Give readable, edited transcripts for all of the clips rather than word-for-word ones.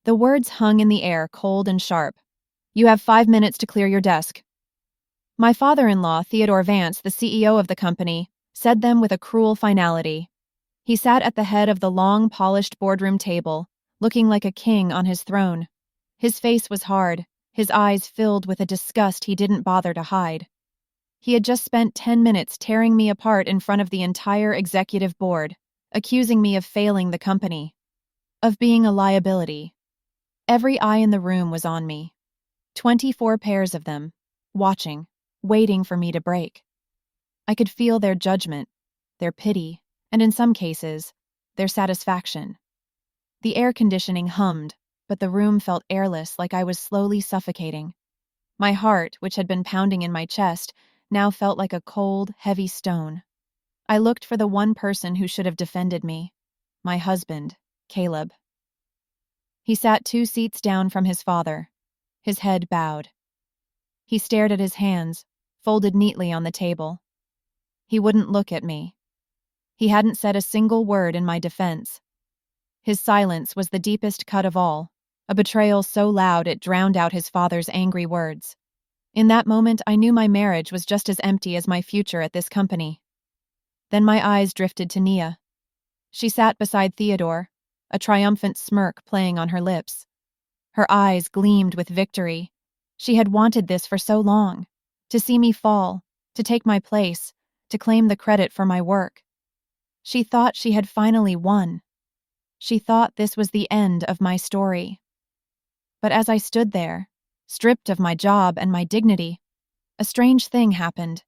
The words hung in the air, cold and sharp. "You have 5 minutes to clear your desk." My father-in-law, Theodore Vance, the CEO of the company, said them with a cruel finality. He sat at the head of the long, polished boardroom table, looking like a king on his throne. His face was hard, his eyes filled with a disgust he didn't bother to hide. He had just spent 10 minutes tearing me apart in front of the entire executive board, accusing me of failing the company, of being a liability. Every eye in the room was on me. 24 pairs of them, watching, waiting for me to break. I could feel their judgment, their pity, and in some cases, their satisfaction. The air conditioning hummed, but the room felt airless, like I was slowly suffocating. My heart, which had been pounding in my chest, now felt like a cold, heavy stone. I looked for the one person who should have defended me, my husband, Caleb. He sat 2 seats down from his father, his head bowed. He stared at his hands, folded neatly on the table. He wouldn't look at me. He hadn't said a single word in my defense. His silence was the deepest cut of all, a betrayal so loud it drowned out his father's angry words. In that moment, I knew my marriage was just as empty as my future at this company. Then my eyes drifted to Nia. She sat beside Theodore, a triumphant smirk playing on her lips. Her eyes gleamed with victory. She had wanted this for so long, to see me fall, to take my place, to claim the credit for my work. She thought she had finally won. She thought this was the end of my story. But as I stood there, stripped of my job and my dignity, a strange thing happened.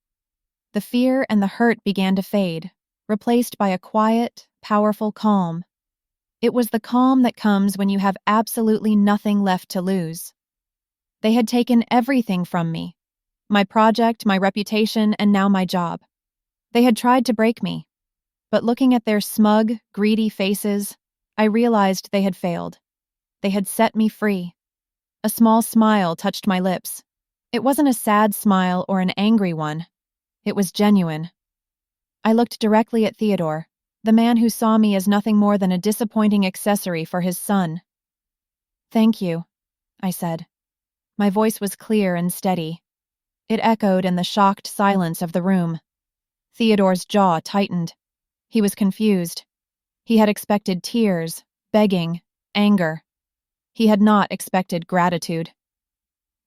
The fear and the hurt began to fade, replaced by a quiet, powerful calm. It was the calm that comes when you have absolutely nothing left to lose. They had taken everything from me, my project, my reputation, and now my job. They had tried to break me, but looking at their smug, greedy faces, I realized they had failed. They had set me free. A small smile touched my lips. It wasn't a sad smile or an angry one. It was genuine. I looked directly at Theodore, the man who saw me as nothing more than a disappointing accessory for his son. "Thank you," I said. My voice was clear and steady. It echoed in the shocked silence of the room. Theodore's jaw tightened. He was confused. He had expected tears, begging, anger. He had not expected gratitude.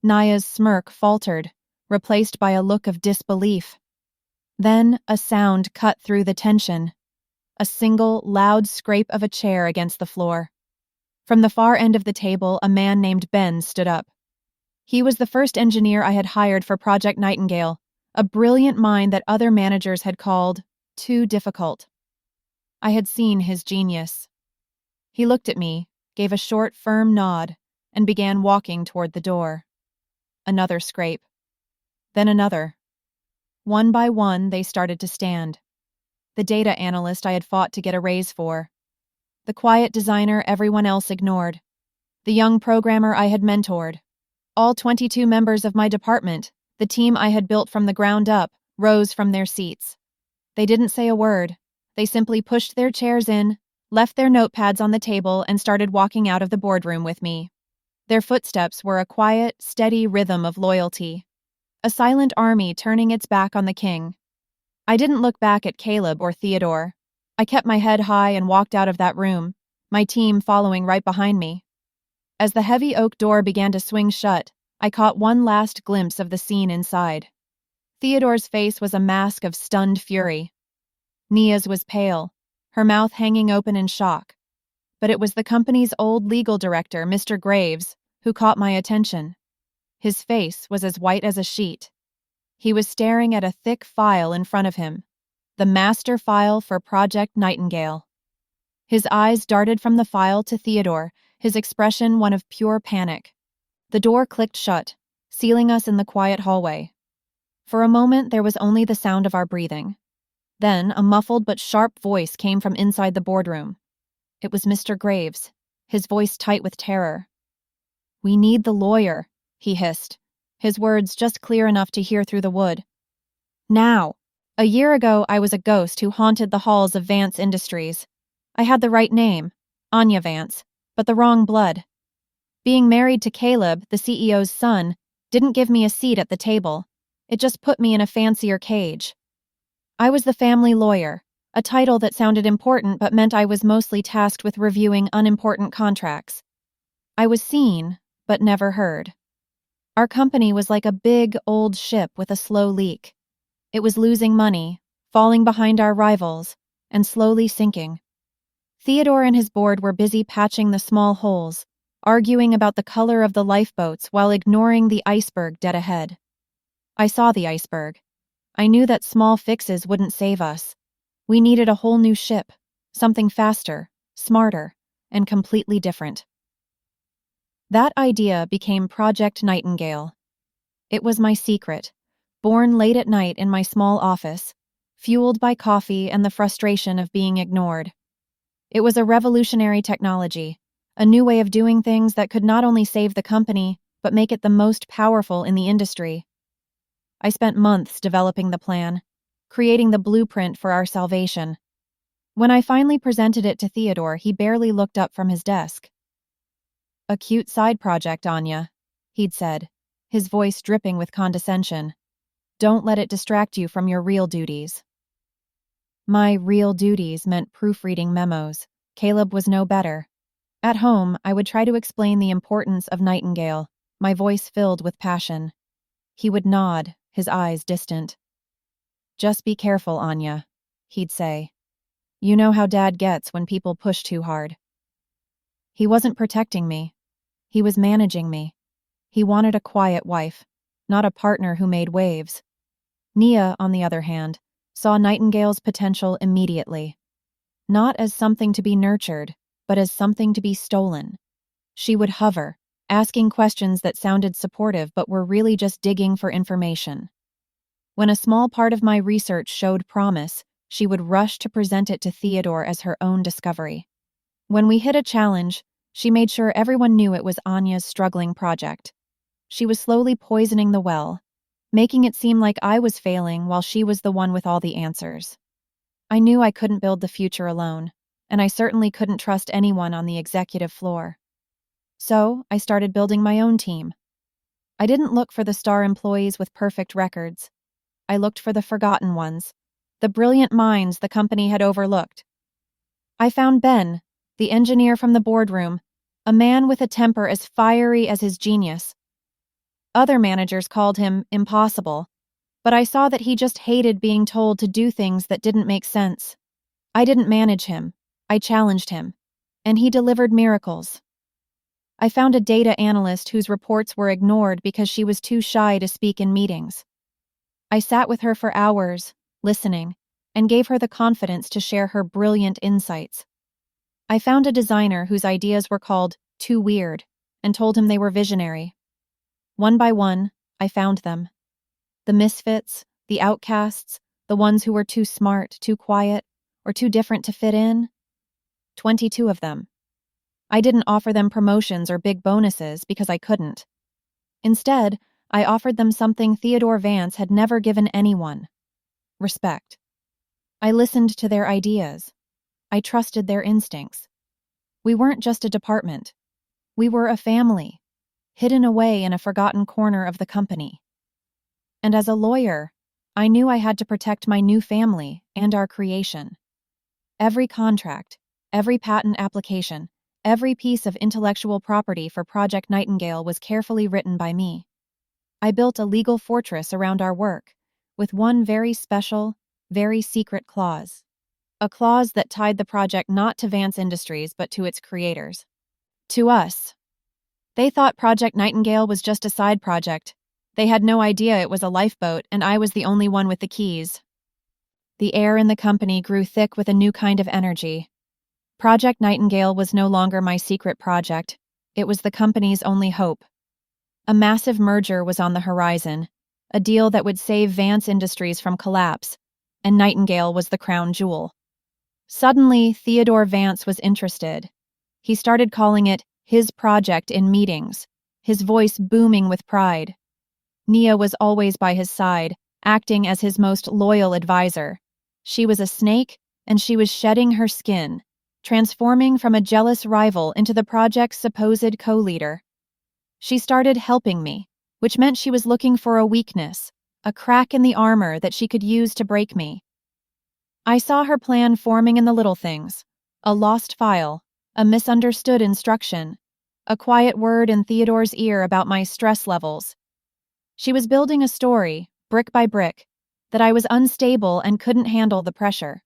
Naya's smirk faltered, replaced by a look of disbelief. Then a sound cut through the tension. A single, loud scrape of a chair against the floor. From the far end of the table, a man named Ben stood up. He was the first engineer I had hired for Project Nightingale, a brilliant mind that other managers had called too difficult. I had seen his genius. He looked at me, gave a short, firm nod, and began walking toward the door. Another scrape. Then another. One by one, they started to stand. The data analyst I had fought to get a raise for. The quiet designer everyone else ignored. The young programmer I had mentored. All 22 members of my department, the team I had built from the ground up, rose from their seats. They didn't say a word. They simply pushed their chairs in, left their notepads on the table, and started walking out of the boardroom with me. Their footsteps were a quiet, steady rhythm of loyalty. A silent army turning its back on the king. I didn't look back at Caleb or Theodore. I kept my head high and walked out of that room, my team following right behind me. As the heavy oak door began to swing shut, I caught one last glimpse of the scene inside. Theodore's face was a mask of stunned fury. Nia's was pale, her mouth hanging open in shock. But it was the company's old legal director, Mr. Graves, who caught my attention. His face was as white as a sheet. He was staring at a thick file in front of him, the master file for Project Nightingale. His eyes darted from the file to Theodore, his expression one of pure panic. The door clicked shut, sealing us in the quiet hallway. For a moment, there was only the sound of our breathing. Then, a muffled but sharp voice came from inside the boardroom. It was Mr. Graves, his voice tight with terror. "We need the lawyer," he hissed, his words just clear enough to hear through the wood. "Now!" A year ago, I was a ghost who haunted the halls of Vance Industries. I had the right name, Anya Vance, but the wrong blood. Being married to Caleb, the CEO's son, didn't give me a seat at the table. It just put me in a fancier cage. I was the family lawyer, a title that sounded important but meant I was mostly tasked with reviewing unimportant contracts. I was seen, but never heard. Our company was like a big, old ship with a slow leak. It was losing money, falling behind our rivals, and slowly sinking. Theodore and his board were busy patching the small holes, arguing about the color of the lifeboats while ignoring the iceberg dead ahead. I saw the iceberg. I knew that small fixes wouldn't save us. We needed a whole new ship, something faster, smarter, and completely different. That idea became Project Nightingale. It was my secret, born late at night in my small office, fueled by coffee and the frustration of being ignored. It was a revolutionary technology, a new way of doing things that could not only save the company, but make it the most powerful in the industry. I spent months developing the plan, creating the blueprint for our salvation. When I finally presented it to Theodore, he barely looked up from his desk. "A cute side project, Anya," he'd said, his voice dripping with condescension. "Don't let it distract you from your real duties." My real duties meant proofreading memos. Caleb was no better. At home, I would try to explain the importance of Nightingale, my voice filled with passion. He would nod, his eyes distant. "Just be careful, Anya," he'd say. "You know how Dad gets when people push too hard." He wasn't protecting me. He was managing me. He wanted a quiet wife, not a partner who made waves. Nia, on the other hand, saw Nightingale's potential immediately. Not as something to be nurtured, but as something to be stolen. She would hover, asking questions that sounded supportive but were really just digging for information. When a small part of my research showed promise, she would rush to present it to Theodore as her own discovery. When we hit a challenge, she made sure everyone knew it was Anya's struggling project. She was slowly poisoning the well, making it seem like I was failing while she was the one with all the answers. I knew I couldn't build the future alone, and I certainly couldn't trust anyone on the executive floor. So, I started building my own team. I didn't look for the star employees with perfect records. I looked for the forgotten ones, the brilliant minds the company had overlooked. I found Ben, the engineer from the boardroom, a man with a temper as fiery as his genius. Other managers called him impossible, but I saw that he just hated being told to do things that didn't make sense. I didn't manage him, I challenged him, and he delivered miracles. I found a data analyst whose reports were ignored because she was too shy to speak in meetings. I sat with her for hours, listening, and gave her the confidence to share her brilliant insights. I found a designer whose ideas were called too weird, and told him they were visionary. One by one, I found them. The misfits, the outcasts, the ones who were too smart, too quiet, or too different to fit in. 22 of them. I didn't offer them promotions or big bonuses because I couldn't. Instead, I offered them something Theodore Vance had never given anyone: respect. I listened to their ideas. I trusted their instincts. We weren't just a department. We were a family, hidden away in a forgotten corner of the company. And as a lawyer, I knew I had to protect my new family and our creation. Every contract, every patent application, every piece of intellectual property for Project Nightingale was carefully written by me. I built a legal fortress around our work, with one very special, very secret clause. A clause that tied the project not to Vance Industries but to its creators. To us. They thought Project Nightingale was just a side project. They had no idea it was a lifeboat, and I was the only one with the keys. The air in the company grew thick with a new kind of energy. Project Nightingale was no longer my secret project. It was the company's only hope. A massive merger was on the horizon, a deal that would save Vance Industries from collapse, and Nightingale was the crown jewel. Suddenly, Theodore Vance was interested. He started calling it his project in meetings, his voice booming with pride. Nia was always by his side, acting as his most loyal advisor. She was a snake, and she was shedding her skin, transforming from a jealous rival into the project's supposed co-leader. She started helping me, which meant she was looking for a weakness, a crack in the armor that she could use to break me. I saw her plan forming in the little things: a lost file, a misunderstood instruction, a quiet word in Theodore's ear about my stress levels. She was building a story, brick by brick, that I was unstable and couldn't handle the pressure.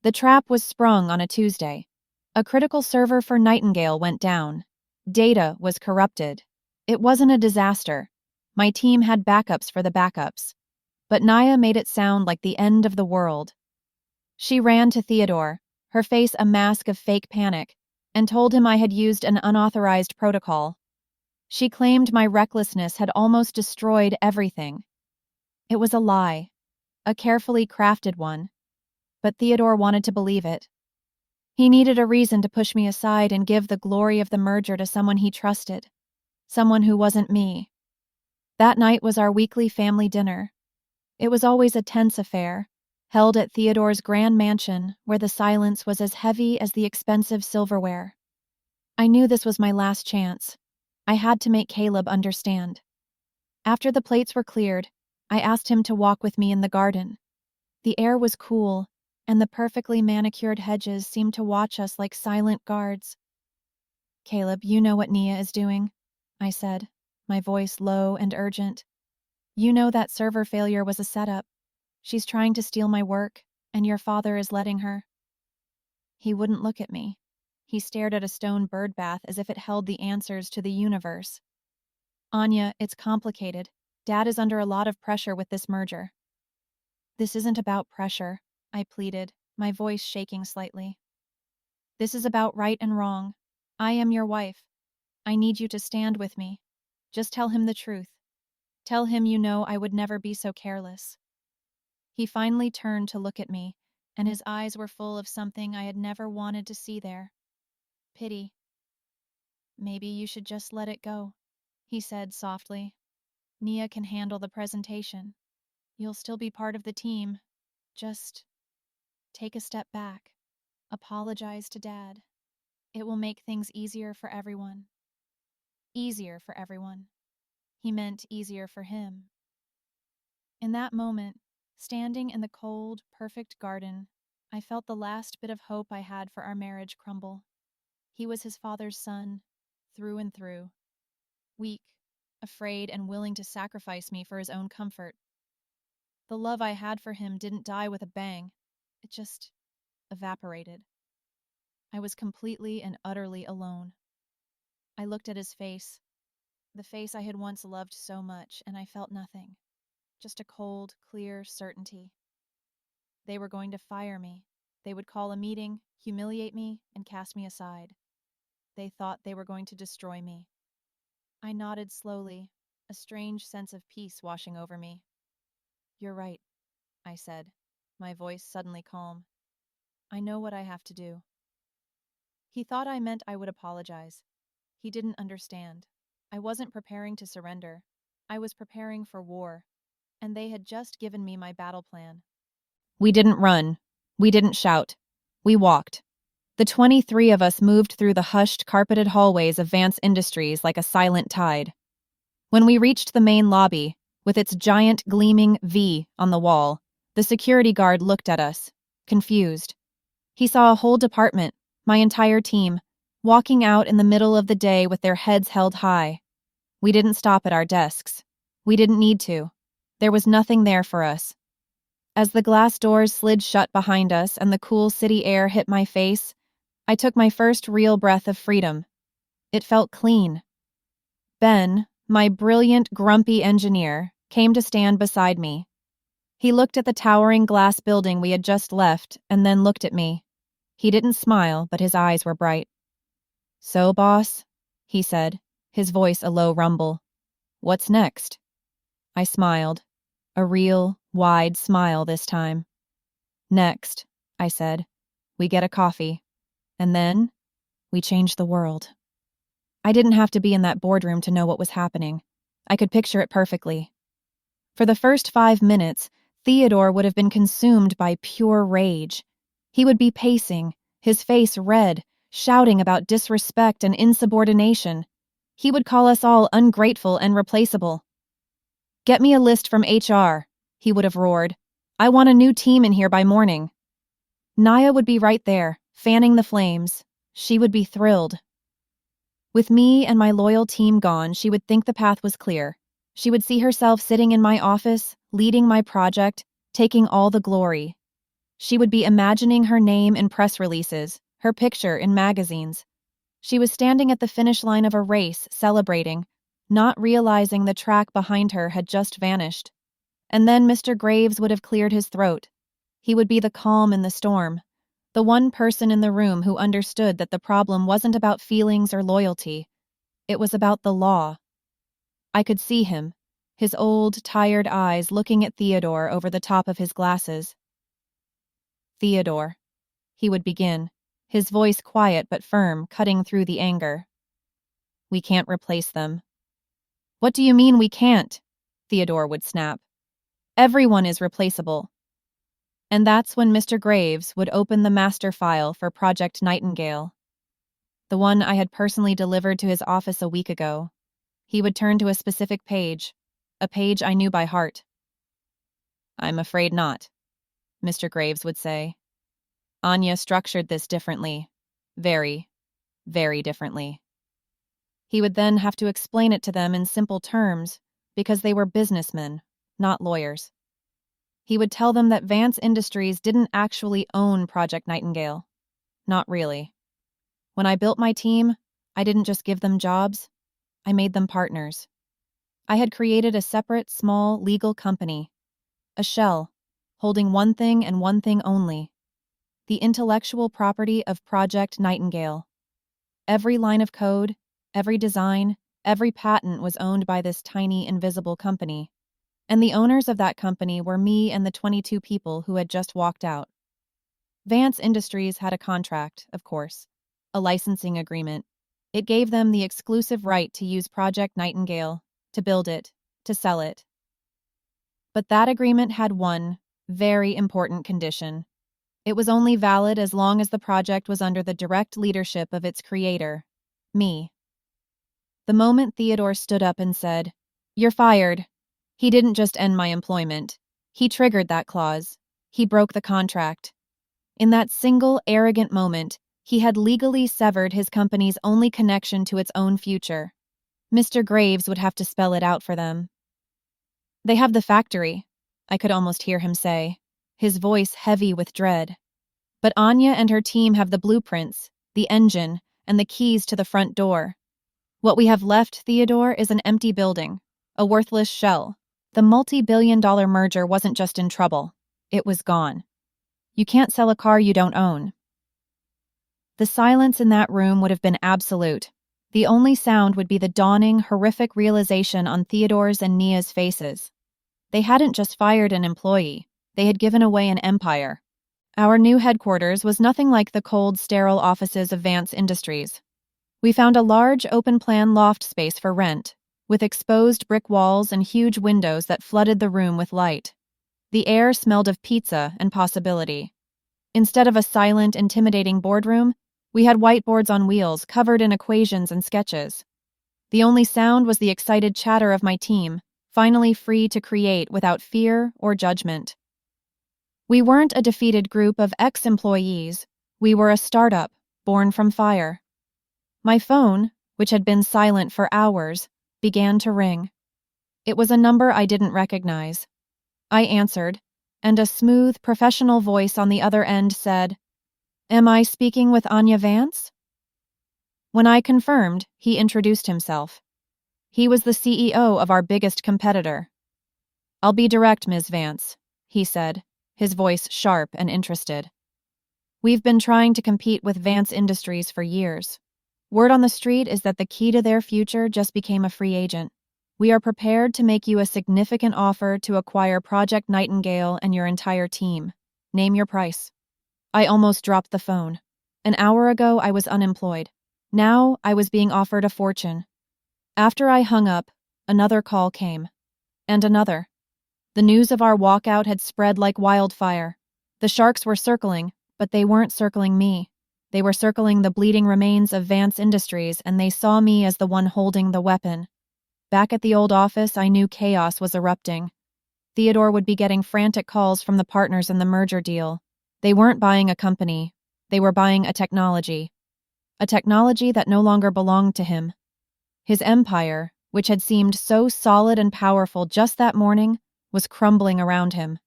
The trap was sprung on a Tuesday. A critical server for Nightingale went down. Data was corrupted. It wasn't a disaster. My team had backups for the backups. But Naya made it sound like the end of the world. She ran to Theodore, her face a mask of fake panic, and told him I had used an unauthorized protocol. She claimed my recklessness had almost destroyed everything. It was a lie, a carefully crafted one, but Theodore wanted to believe it. He needed a reason to push me aside and give the glory of the merger to someone he trusted, someone who wasn't me. That night was our weekly family dinner. It was always a tense affair, held at Theodore's grand mansion where the silence was as heavy as the expensive silverware. I knew this was my last chance. I had to make Caleb understand. After the plates were cleared, I asked him to walk with me in the garden. The air was cool, and the perfectly manicured hedges seemed to watch us like silent guards. "Caleb, you know what Nia is doing," I said, my voice low and urgent. "You know that server failure was a setup. She's trying to steal my work, and your father is letting her." He wouldn't look at me. He stared at a stone bird bath as if it held the answers to the universe. "Anya, it's complicated. Dad is under a lot of pressure with this merger." "This isn't about pressure," I pleaded, my voice shaking slightly. "This is about right and wrong. I am your wife. I need you to stand with me. Just tell him the truth. Tell him you know I would never be so careless." He finally turned to look at me, and his eyes were full of something I had never wanted to see there. Pity. "Maybe you should just let it go," he said softly. "Nia can handle the presentation. You'll still be part of the team. Just take a step back. Apologize to Dad. It will make things easier for everyone." Easier for everyone. He meant easier for him. In that moment, standing in the cold, perfect garden, I felt the last bit of hope I had for our marriage crumble. He was his father's son, through and through. Weak, afraid, and willing to sacrifice me for his own comfort. The love I had for him didn't die with a bang. It just evaporated. I was completely and utterly alone. I looked at his face, the face I had once loved so much, and I felt nothing. Just a cold, clear certainty. They were going to fire me. They would call a meeting, humiliate me, and cast me aside. They thought they were going to destroy me. I nodded slowly, a strange sense of peace washing over me. "You're right," I said, my voice suddenly calm. "I know what I have to do." He thought I meant I would apologize. He didn't understand. I wasn't preparing to surrender. I was preparing for war, and they had just given me my battle plan. We didn't run. We didn't shout. We walked. The 23 of us moved through the hushed, carpeted hallways of Vance Industries like a silent tide. When we reached the main lobby, with its giant gleaming V on the wall, the security guard looked at us, confused. He saw a whole department, my entire team, walking out in the middle of the day with their heads held high. We didn't stop at our desks. We didn't need to. There was nothing there for us. As the glass doors slid shut behind us and the cool city air hit my face, I took my first real breath of freedom. It felt clean. Ben, my brilliant, grumpy engineer, came to stand beside me. He looked at the towering glass building we had just left and then looked at me. He didn't smile, but his eyes were bright. "So, boss," he said, his voice a low rumble. "What's next?" I smiled. A real, wide smile this time. "Next," I said, "we get a coffee. And then, we change the world." I didn't have to be in that boardroom to know what was happening. I could picture it perfectly. For the first 5 minutes, Theodore would have been consumed by pure rage. He would be pacing, his face red, shouting about disrespect and insubordination. He would call us all ungrateful and replaceable. "Get me a list from HR," he would have roared. "I want a new team in here by morning." Naya would be right there, fanning the flames. She would be thrilled. With me and my loyal team gone, she would think the path was clear. She would see herself sitting in my office, leading my project, taking all the glory. She would be imagining her name in press releases, her picture in magazines. She was standing at the finish line of a race, celebrating, not realizing the track behind her had just vanished. And then Mr. Graves would have cleared his throat. He would be the calm in the storm, the one person in the room who understood that the problem wasn't about feelings or loyalty. It was about the law. I could see him, his old, tired eyes looking at Theodore over the top of his glasses. "Theodore," he would begin, his voice quiet but firm, cutting through the anger. "We can't replace them." "What do you mean we can't?" Theodore would snap. "Everyone is replaceable." And that's when Mr. Graves would open the master file for Project Nightingale, the one I had personally delivered to his office a week ago. He would turn to a specific page, a page I knew by heart. "I'm afraid not," Mr. Graves would say. "Anya structured this differently. Very, very differently." He would then have to explain it to them in simple terms, because they were businessmen, not lawyers. He would tell them that Vance Industries didn't actually own Project Nightingale. Not really. When I built my team, I didn't just give them jobs, I made them partners. I had created a separate, small, legal company, a shell, holding one thing and one thing only: the intellectual property of Project Nightingale. Every line of code, every design, every patent was owned by this tiny, invisible company. And the owners of that company were me and the 22 people who had just walked out. Vance Industries had a contract, of course, a licensing agreement. It gave them the exclusive right to use Project Nightingale, to build it, to sell it. But that agreement had one very important condition. It was only valid as long as the project was under the direct leadership of its creator, me. The moment Theodore stood up and said, "You're fired," he didn't just end my employment. He triggered that clause. He broke the contract. In that single, arrogant moment, he had legally severed his company's only connection to its own future. Mr. Graves would have to spell it out for them. "They have the factory," I could almost hear him say, his voice heavy with dread. "But Anya and her team have the blueprints, the engine, and the keys to the front door. What we have left, Theodore, is an empty building, a worthless shell. The multi-billion-dollar merger wasn't just in trouble. It was gone. You can't sell a car you don't own." The silence in that room would have been absolute. The only sound would be the dawning, horrific realization on Theodore's and Nia's faces. They hadn't just fired an employee. They had given away an empire. Our new headquarters was nothing like the cold, sterile offices of Vance Industries. We found a large, open-plan loft space for rent, with exposed brick walls and huge windows that flooded the room with light. The air smelled of pizza and possibility. Instead of a silent, intimidating boardroom, we had whiteboards on wheels covered in equations and sketches. The only sound was the excited chatter of my team, finally free to create without fear or judgment. We weren't a defeated group of ex-employees. We were a startup, born from fire. My phone, which had been silent for hours, began to ring. It was a number I didn't recognize. I answered, and a smooth, professional voice on the other end said, "Am I speaking with Anya Vance?" When I confirmed, he introduced himself. He was the CEO of our biggest competitor. "I'll be direct, Ms. Vance," he said, his voice sharp and interested. "We've been trying to compete with Vance Industries for years. Word on the street is that the key to their future just became a free agent. We are prepared to make you a significant offer to acquire Project Nightingale and your entire team. Name your price." I almost dropped the phone. An hour ago, I was unemployed. Now, I was being offered a fortune. After I hung up, another call came. And another. The news of our walkout had spread like wildfire. The sharks were circling, but they weren't circling me. They were circling the bleeding remains of Vance Industries, and they saw me as the one holding the weapon. Back at the old office, I knew chaos was erupting. Theodore would be getting frantic calls from the partners in the merger deal. They weren't buying a company. They were buying a technology. A technology that no longer belonged to him. His empire, which had seemed so solid and powerful just that morning, was crumbling around him.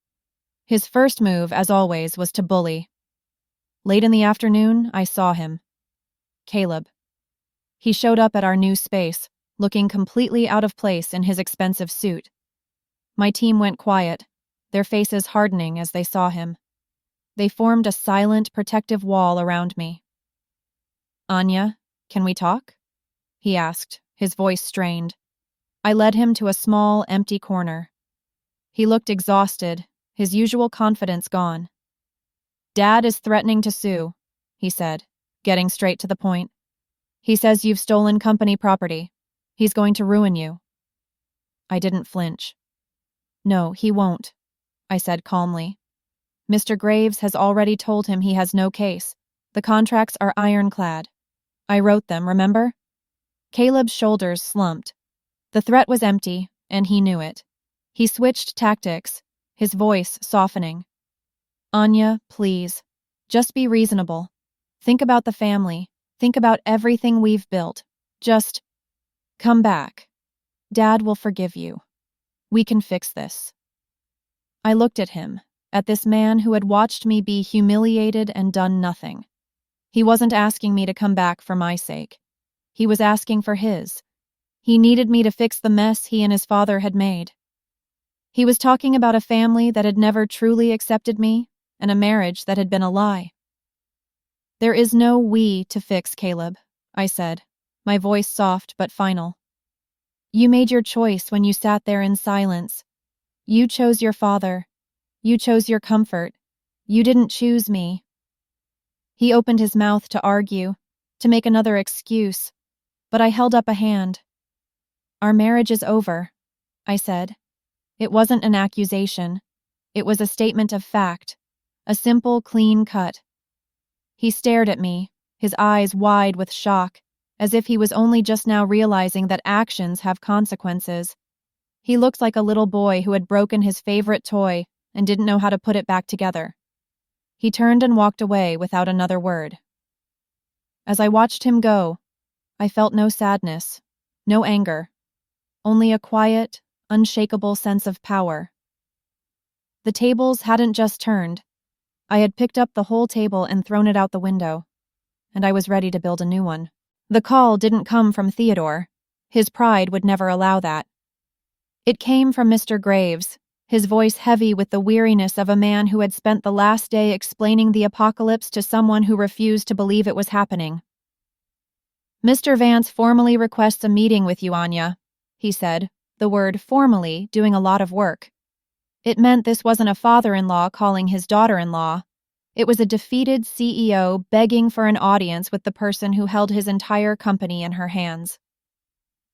His first move, as always, was to bully. Late in the afternoon, I saw him. Caleb. He showed up at our new space, looking completely out of place in his expensive suit. My team went quiet, their faces hardening as they saw him. They formed a silent, protective wall around me. "Anya, can we talk?" he asked, his voice strained. I led him to a small, empty corner. He looked exhausted, his usual confidence gone. "Dad is threatening to sue," he said, getting straight to the point. "He says you've stolen company property. He's going to ruin you." I didn't flinch. "No, he won't," I said calmly. "Mr. Graves has already told him he has no case. The contracts are ironclad. I wrote them, remember?" Caleb's shoulders slumped. The threat was empty, and he knew it. He switched tactics, his voice softening. "Anya, please. Just be reasonable. Think about the family. Think about everything we've built. Just come back. Dad will forgive you. We can fix this." I looked at him, at this man who had watched me be humiliated and done nothing. He wasn't asking me to come back for my sake. He was asking for his. He needed me to fix the mess he and his father had made. He was talking about a family that had never truly accepted me, and a marriage that had been a lie. "There is no we to fix, Caleb," I said, my voice soft but final. "You made your choice when you sat there in silence. You chose your father. You chose your comfort. You didn't choose me." He opened his mouth to argue, to make another excuse, but I held up a hand. "Our marriage is over," I said. It wasn't an accusation. It was a statement of fact, a simple, clean cut. He stared at me, his eyes wide with shock, as if he was only just now realizing that actions have consequences. He looked like a little boy who had broken his favorite toy and didn't know how to put it back together. He turned and walked away without another word. As I watched him go, I felt no sadness, no anger, only a quiet, unshakable sense of power. The tables hadn't just turned. I had picked up the whole table and thrown it out the window, and I was ready to build a new one. The call didn't come from Theodore. His pride would never allow that. It came from Mr. Graves, his voice heavy with the weariness of a man who had spent the last day explaining the apocalypse to someone who refused to believe it was happening. "Mr. Vance formally requests a meeting with you, Anya," he said, the word formally doing a lot of work. It meant this wasn't a father-in-law calling his daughter-in-law. It was a defeated CEO begging for an audience with the person who held his entire company in her hands.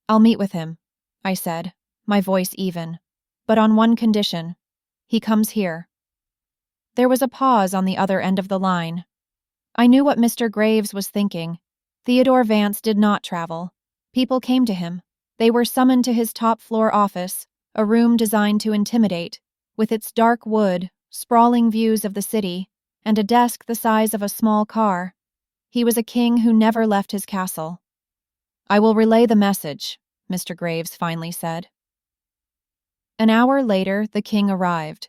"I'll meet with him," I said, my voice even, "but on one condition. He comes here." There was a pause on the other end of the line. I knew what Mr. Graves was thinking. Theodore Vance did not travel. People came to him. They were summoned to his top-floor office, a room designed to intimidate, with its dark wood, sprawling views of the city, and a desk the size of a small car. He was a king who never left his castle. "I will relay the message," Mr. Graves finally said. An hour later, the king arrived.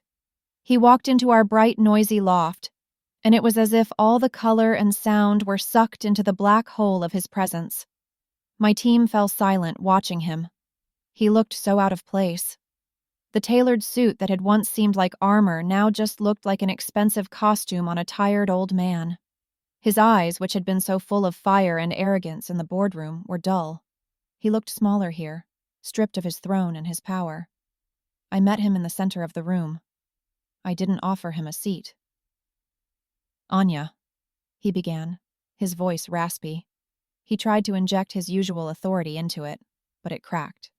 He walked into our bright, noisy loft, and it was as if all the color and sound were sucked into the black hole of his presence. My team fell silent watching him. He looked so out of place. The tailored suit that had once seemed like armor now just looked like an expensive costume on a tired old man. His eyes, which had been so full of fire and arrogance in the boardroom, were dull. He looked smaller here, stripped of his throne and his power. I met him in the center of the room. I didn't offer him a seat. "Anya," he began, his voice raspy. He tried to inject his usual authority into it, but it cracked.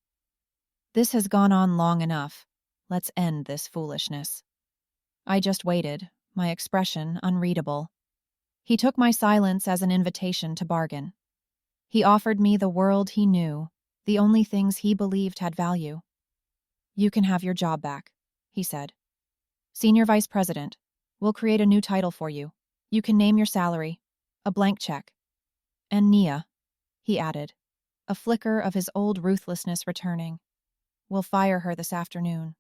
"This has gone on long enough. Let's end this foolishness." I just waited, my expression unreadable. He took my silence as an invitation to bargain. He offered me the world he knew, the only things he believed had value. "You can have your job back," he said. "Senior Vice President. We'll create a new title for you. You can name your salary. A blank check. And Nia," he added, a flicker of his old ruthlessness returning. "We'll fire her this afternoon.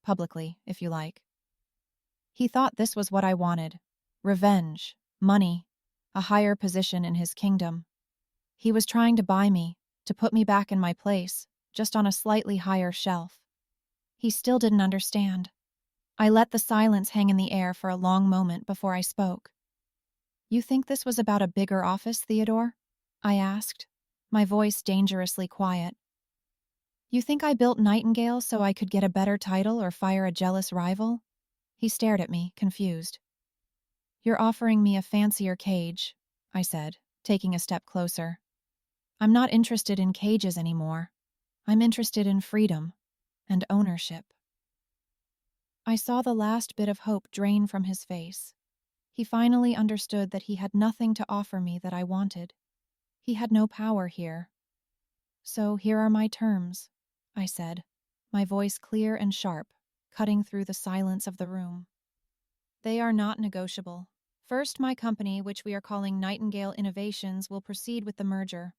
Publicly, if you like." He thought this was what I wanted. Revenge, money, a higher position in his kingdom. He was trying to buy me, to put me back in my place, just on a slightly higher shelf. He still didn't understand. I let the silence hang in the air for a long moment before I spoke. "You think this was about a bigger office, Theodore?" I asked, my voice dangerously quiet. "You think I built Nightingale so I could get a better title or fire a jealous rival?" He stared at me, confused. "You're offering me a fancier cage," I said, taking a step closer. "I'm not interested in cages anymore. I'm interested in freedom and ownership." I saw the last bit of hope drain from his face. He finally understood that he had nothing to offer me that I wanted. He had no power here. "So here are my terms," I said, my voice clear and sharp, cutting through the silence of the room. "They are not negotiable. First, my company, which we are calling Nightingale Innovations, will proceed with the merger,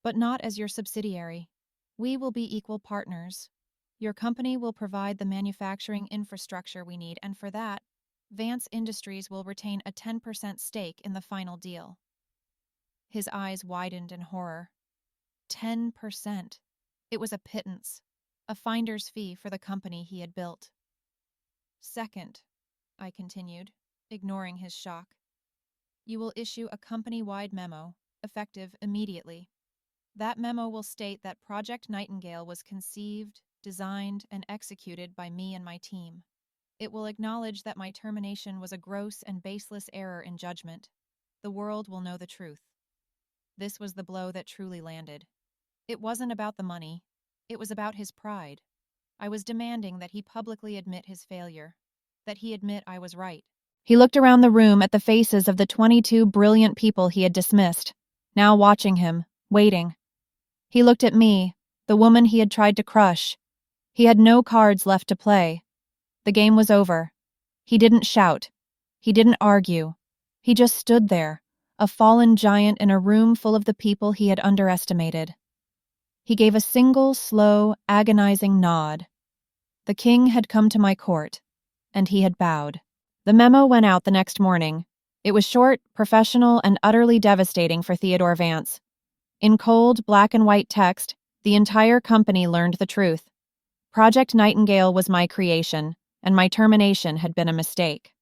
but not as your subsidiary. We will be equal partners. Your company will provide the manufacturing infrastructure we need, and for that, Vance Industries will retain a 10% stake in the final deal." His eyes widened in horror. 10%. It was a pittance, a finder's fee for the company he had built. "Second," I continued, ignoring his shock, "you will issue a company-wide memo, effective immediately. That memo will state that Project Nightingale was conceived, designed, and executed by me and my team. It will acknowledge that my termination was a gross and baseless error in judgment. The world will know the truth." This was the blow that truly landed. It wasn't about the money. It was about his pride. I was demanding that he publicly admit his failure, that he admit I was right. He looked around the room at the faces of the 22 brilliant people he had dismissed, now watching him, waiting. He looked at me, the woman he had tried to crush. He had no cards left to play. The game was over. He didn't shout. He didn't argue. He just stood there, a fallen giant in a room full of the people he had underestimated. He gave a single, slow, agonizing nod. The king had come to my court, and he had bowed. The memo went out the next morning. It was short, professional, and utterly devastating for Theodore Vance. In cold, black and white text, the entire company learned the truth. Project Nightingale was my creation, and my termination had been a mistake.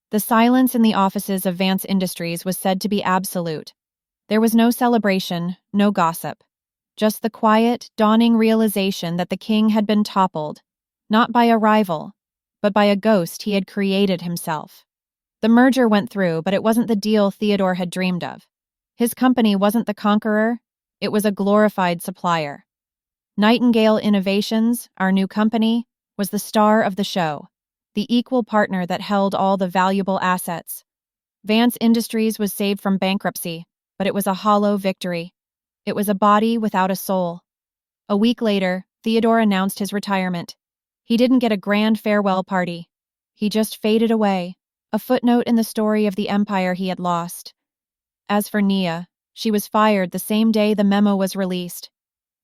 The silence in the offices of Vance Industries was said to be absolute. There was no celebration, no gossip. Just the quiet, dawning realization that the king had been toppled, not by a rival, but by a ghost he had created himself. The merger went through, but it wasn't the deal Theodore had dreamed of. His company wasn't the conqueror, it was a glorified supplier. Nightingale Innovations, our new company, was the star of the show, the equal partner that held all the valuable assets. Vance Industries was saved from bankruptcy, but it was a hollow victory. It was a body without a soul. A week later, Theodore announced his retirement. He didn't get a grand farewell party. He just faded away, a footnote in the story of the empire he had lost. As for Nia, she was fired the same day the memo was released.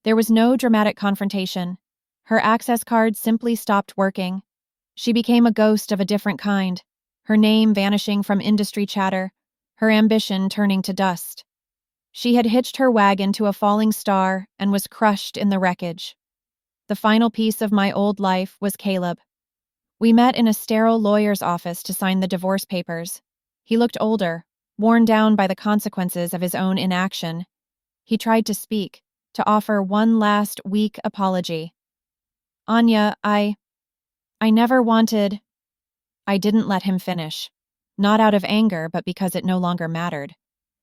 There was no dramatic confrontation. Her access card simply stopped working. She became a ghost of a different kind, her name vanishing from industry chatter, her ambition turning to dust. She had hitched her wagon to a falling star and was crushed in the wreckage. The final piece of my old life was Caleb. We met in a sterile lawyer's office to sign the divorce papers. He looked older, worn down by the consequences of his own inaction. He tried to speak, to offer one last weak apology. "Anya, I never wanted—" I didn't let him finish. Not out of anger, but because it no longer mattered.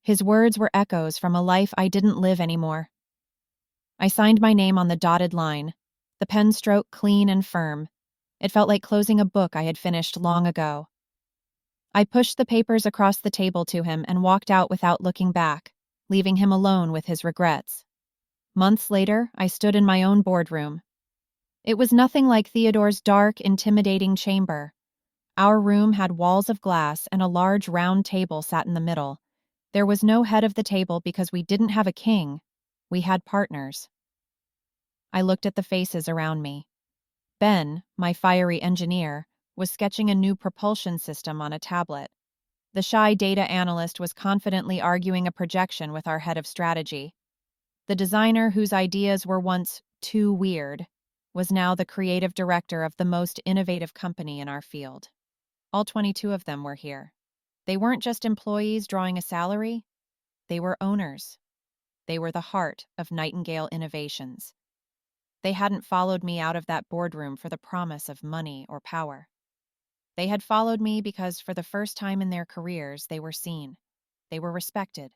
His words were echoes from a life I didn't live anymore. I signed my name on the dotted line, the pen stroke clean and firm. It felt like closing a book I had finished long ago. I pushed the papers across the table to him and walked out without looking back, leaving him alone with his regrets. Months later, I stood in my own boardroom. It was nothing like Theodore's dark, intimidating chamber. Our room had walls of glass and a large round table sat in the middle. There was no head of the table because we didn't have a king. We had partners. I looked at the faces around me. Ben, my fiery engineer, was sketching a new propulsion system on a tablet. The shy data analyst was confidently arguing a projection with our head of strategy. The designer, whose ideas were once too weird, was now the creative director of the most innovative company in our field. All 22 of them were here. They weren't just employees drawing a salary, they were owners. They were the heart of Nightingale Innovations. They hadn't followed me out of that boardroom for the promise of money or power. They had followed me because for the first time in their careers, they were seen. They were respected.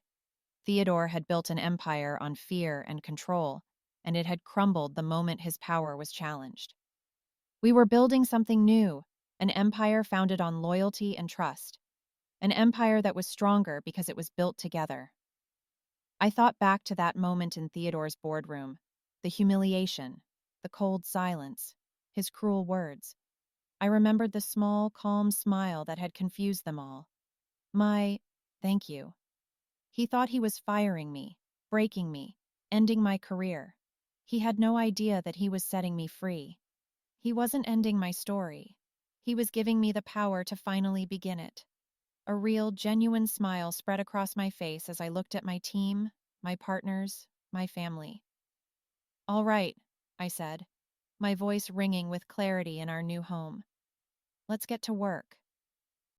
Theodore had built an empire on fear and control, and it had crumbled the moment his power was challenged. We were building something new, an empire founded on loyalty and trust, an empire that was stronger because it was built together. I thought back to that moment in Theodore's boardroom, the humiliation, the cold silence, his cruel words. I remembered the small, calm smile that had confused them all. My thank you. He thought he was firing me, breaking me, ending my career. He had no idea that he was setting me free. He wasn't ending my story. He was giving me the power to finally begin it. A real, genuine smile spread across my face as I looked at my team, my partners, my family. All right, I said, my voice ringing with clarity in our new home. Let's get to work.